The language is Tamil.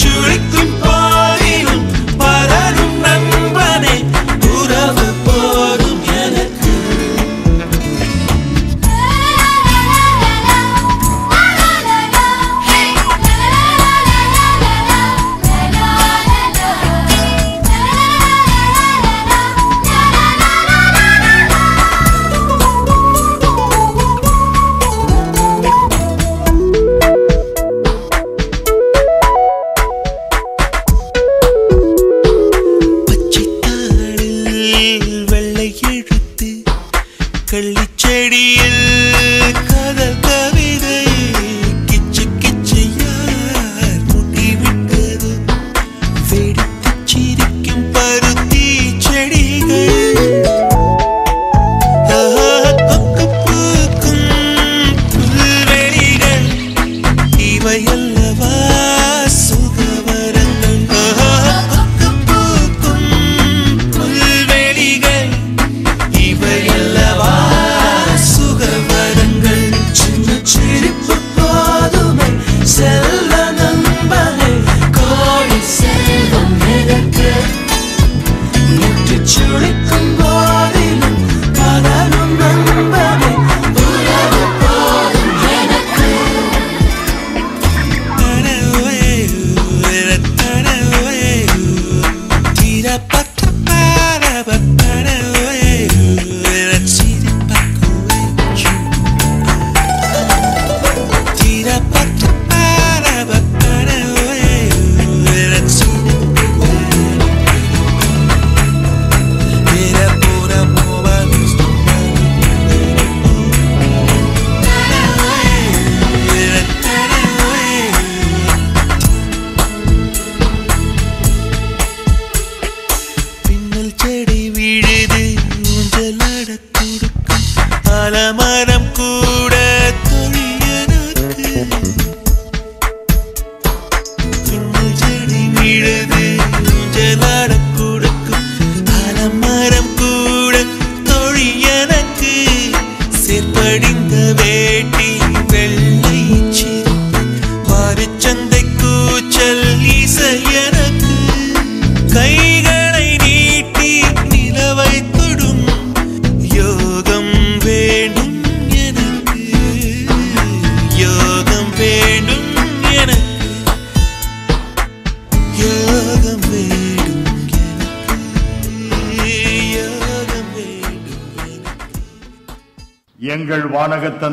சுழிக்கும் போதிலும் பலரும் நண்பனே உறவு போதும் எனக்கு. கள்ளிச்செடியில் கதல் கவிதை கிச்சு கிச்சு யார் முட்டிவிட்டது வெடித்து சிரிக்கும் பருத்தி செடிகள் கொக்கு பூக்கும் புல்வெளிகள் இவையல்லவா சுகவரங்கள். கொக்கு பூக்கும் புல்வெளிகள் இவையல்லவா சிரிப்பு போதுமை செல்ல நண்பனே கோடி செல்வம் எதற்கு முற்றி சுழிக்கும் போதிலும் பலரும் நண்பனே உறவு போதும் எனக்கு. ஆலமரம் கூட தொழியனுக்கு பின்னல் செடி விழுது ஊஞ்சலாட கொடுக்கும். ஆலமரம் கூட தொழியனுக்கு சேர்ப்படிந்த வேட்டி வெள்ளை சிரிப்பு மாரிச்சந்தை கூச்சல் இசையனுக்கு கைகளை நீட்டி நிலவை தொடும் யோகம் வேண்டும் எனக்கு. யோகம் வேண்டும் எனக்கு. யோகம் வேண்டும் எனக்கு. யோகம் வேண்டும் எனக்கு. எங்கள் வானகத்தன்